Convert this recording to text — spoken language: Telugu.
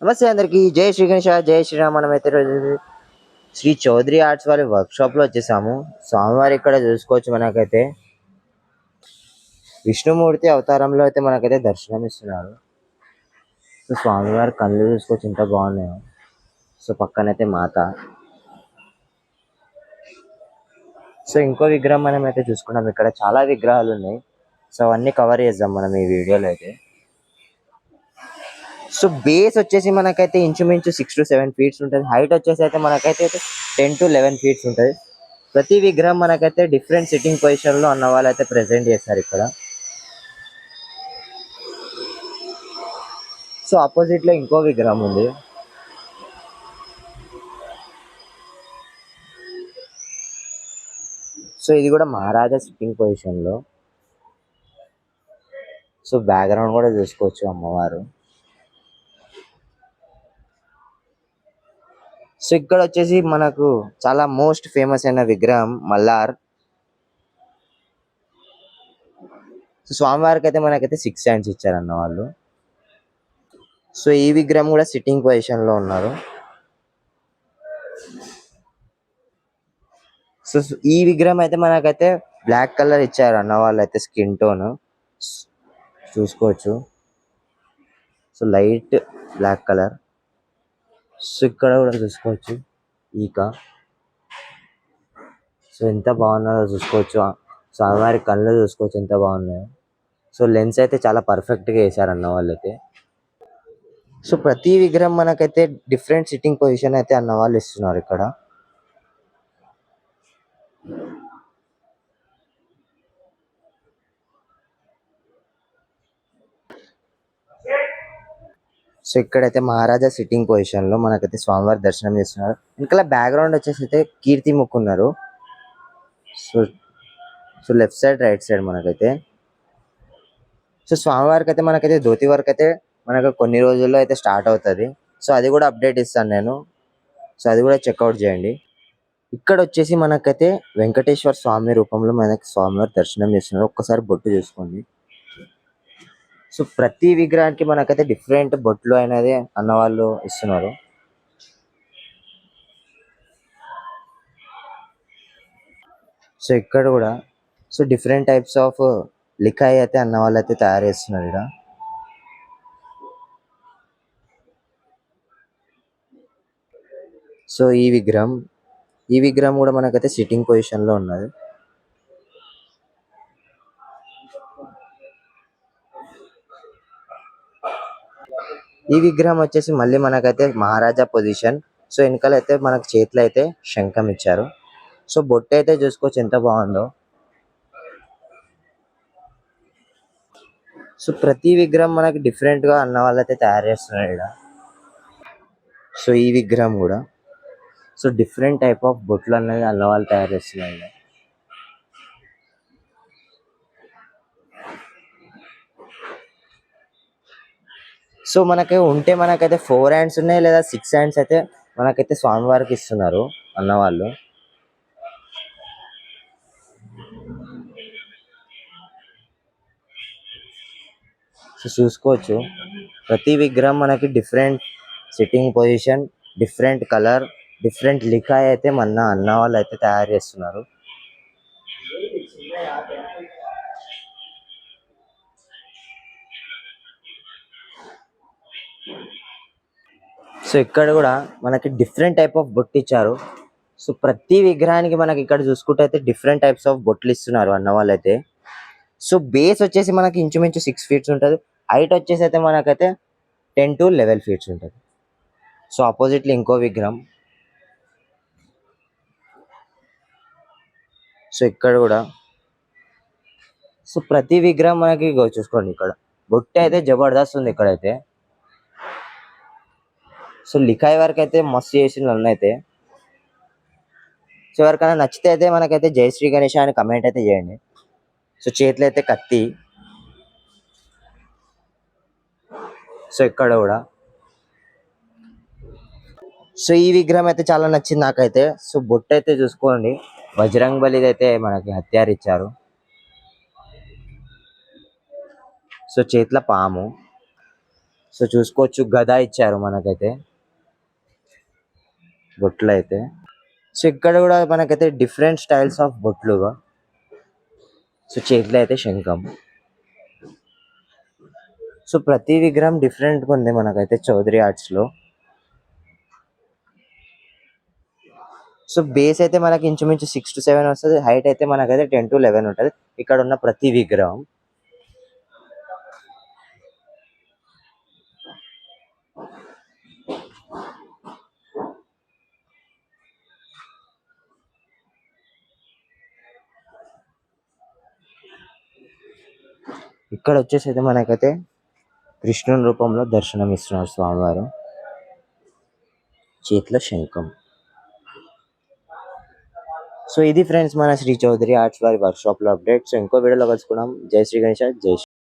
నమస్తే అందరికి జై శ్రీ గణేష జై శ్రీరామ్. మనమైతే ఈరోజు శ్రీ చౌదరి ఆర్ట్స్ వారి వర్క్ షాప్ లో వచ్చేసాము. స్వామివారి ఇక్కడ చూసుకోవచ్చు. మనకైతే విష్ణుమూర్తి అవతారంలో అయితే మనకైతే దర్శనం ఇస్తున్నారు. సో స్వామివారి కళ్ళు చూసుకోవచ్చు ఎంత బాగున్నాయో. సో పక్కనైతే మాత. సో ఇంకో విగ్రహం మనం అయితే చూసుకున్నాం. ఇక్కడ చాలా విగ్రహాలు ఉన్నాయి. సో అవన్నీ కవర్ చేద్దాం మనం ఈ వీడియోలో అయితే. సో బేస్ వచ్చేసి మనకైతే ఇంచుమించు 6 to 7 feet ఉంటుంది. హైట్ వచ్చేసి అయితే మనకైతే 10 to 11 feet ఉంటుంది. ప్రతి విగ్రహం మనకైతే డిఫరెంట్ సిట్టింగ్ పొజిషన్ లో అన్న వాళ్ళు అయితే ప్రెజెంట్ చేస్తారు ఇక్కడ. సో ఆపోజిట్ లో ఇంకో విగ్రహం ఉంది. సో ఇది కూడా మహారాజా సిట్టింగ్ పొజిషన్ లో. సో బ్యాక్గ్రౌండ్ కూడా చూసుకోవచ్చు అమ్మవారు. సో ఇక్కడ వచ్చేసి మనకు చాలా మోస్ట్ ఫేమస్ అయిన విగ్రహం మల్లార్. సో స్వామివారికి అయితే మనకైతే 6 hands ఇచ్చారన్న వాళ్ళు. సో ఈ విగ్రహం కూడా సిట్టింగ్ పొజిషన్ లో ఉన్నారు. సో ఈ విగ్రహం అయితే మనకైతే బ్లాక్ కలర్ ఇచ్చారు అన్న వాళ్ళు అయితే. స్కిన్ టోన్ చూసుకోవచ్చు. So light black colour. So ఇక్కడ కూడా చూసుకోవచ్చు ఈక. సో ఎంత బాగున్నారో చూసుకోవచ్చు. స్వామివారి కళ్ళు చూసుకోవచ్చు ఎంత బాగున్నాయో. సో లెన్స్ అయితే చాలా పర్ఫెక్ట్గా వేసారు అన్న వాళ్ళు అయితే. సో ప్రతి విగ్రహం మనకైతే డిఫరెంట్ సిట్టింగ్ పొజిషన్ అయితే అన్న వాళ్ళు ఇస్తున్నారు ఇక్కడ. సో ఇక్కడైతే మహారాజా సిట్టింగ్ పొజిషన్ లో మనకైతే స్వామివారి దర్శనం చేస్తున్నారు. ఇంకా బ్యాక్గ్రౌండ్ వచ్చేసి అయితే కీర్తి ముక్కున్నారు. So so left side right side మనకైతే. సో స్వామివారికి అయితే మనకైతే ధోతి వర్క్ అయితే మనకు కొన్ని రోజుల్లో అయితే స్టార్ట్ అవుతుంది. సో అది కూడా అప్డేట్ ఇస్తాను నేను. సో అది కూడా చెక్అవుట్ చేయండి. ఇక్కడ వచ్చేసి మనకైతే వెంకటేశ్వర స్వామి రూపంలో మనకి స్వామివారి దర్శనం చేస్తున్నారు. ఒక్కసారి బొట్టు చూసుకోండి. సో ప్రతి విగ్రహానికి మనకైతే డిఫరెంట్ బొట్లు అనేది అన్న వాళ్ళు ఇస్తున్నారు. సో ఇక్కడ కూడా సో డిఫరెంట్ టైప్స్ ఆఫ్ లికాయి అయితే అన్న వాళ్ళు అయితే తయారు చేస్తున్నారు ఇక్కడ. సో ఈ విగ్రహం కూడా మనకైతే సిట్టింగ్ పొజిషన్ లో ఉన్నది. ఈ విగ్రహం వచ్చేసి మళ్ళీ మనకైతే మహారాజా పొజిషన్. సో వెనకాలైతే మనకు చేతిలో అయితే శంఖం ఇచ్చారు. సో బొట్టు అయితే చూసుకోవచ్చు ఎంత బాగుందో. సో ప్రతి విగ్రహం మనకి డిఫరెంట్ గా అన్న వాళ్ళైతే తయారు చేస్తున్నారు ఇక్కడ. సో ఈ విగ్రహం కూడా సో డిఫరెంట్ టైప్ ఆఫ్ బొట్లు అనేది అన్న వాళ్ళు తయారు చేస్తున్నారు ఇక్కడ. సో మనకైతే 4 hands ఉన్నాయి లేదా 6 hands అయితే మనకైతే స్వామివారికి ఇస్తున్నారు అన్న వాళ్ళు. సో చూసుకోవచ్చు ప్రతి విగ్రహం మనకి different sitting position, different colour, different లికాయ్ అయితే అన్న వాళ్ళు అయితే తయారు చేస్తున్నారు. సో ఇక్కడ కూడా మనకి డిఫరెంట్ టైప్ ఆఫ్ బొట్టు ఇచ్చారు. సో ప్రతి విగ్రహానికి మనకి ఇక్కడ చూసుకుంటే అయితే డిఫరెంట్ టైప్స్ ఆఫ్ బొట్లు ఇస్తున్నారు అన్న వాళ్ళు అయితే. సో బేస్ వచ్చేసి మనకి ఇంచుమించు 6 feet ఉంటుంది. హైట్ వచ్చేసి అయితే మనకైతే 10 to 11 feet ఉంటుంది. సో ఆపోజిట్లో ఇంకో విగ్రహం. సో ఇక్కడ కూడా సో ప్రతి విగ్రహం మనకి చూసుకోండి ఇక్కడ బొట్టు అయితే జబర్దస్త్ ఉంది ఇక్కడైతే. సో లికాయ్ వరకు అయితే మస్తు చేసిన నన్ను అయితే. సో ఎవరికైనా నచ్చితే అయితే మనకైతే జై శ్రీ గణేష్ అని కమెంట్ అయితే చేయండి. సో చేతిలో అయితే కత్తి. సో ఇక్కడ కూడా సో ఈ విగ్రహం అయితే చాలా నచ్చింది నాకైతే. సో బొట్టు అయితే చూసుకోండి బజరంగ్ బలిది అయితే మనకి హత్యారు ఇచ్చారు. సో చేతిలో పాము. సో చూసుకోవచ్చు, గద ఇచ్చారు మనకైతే బొట్లు అయితే. సో ఇక్కడ కూడా మనకైతే డిఫరెంట్ స్టైల్స్ ఆఫ్ బొట్లుగా. సో చేతిలో అయితే శంఖం. సో ప్రతి విగ్రహం డిఫరెంట్గా ఉంది మనకైతే చౌదరి ఆర్ట్స్ లో. సో బేస్ అయితే మనకి ఇంచుమించు 6 to 7 వస్తుంది. హైట్ అయితే మనకైతే 10 to 11 ఉంటుంది ఇక్కడ ఉన్న ప్రతి విగ్రహం. ఇక్కడ వచ్చేసి అయితే మనకైతే కృష్ణుని రూపంలో దర్శనం ఇస్తున్నారు స్వామివారు, చేతిలో శంఖం. సో ఇది ఫ్రెండ్స్ మన శ్రీ చౌదరి ఆర్ట్స్ వారి వర్క్ షాప్ లో అప్డేట్. సో ఇంకో వీడియోలో కలుసుకున్నాం. జై శ్రీ గణేష్, జై శ్రీ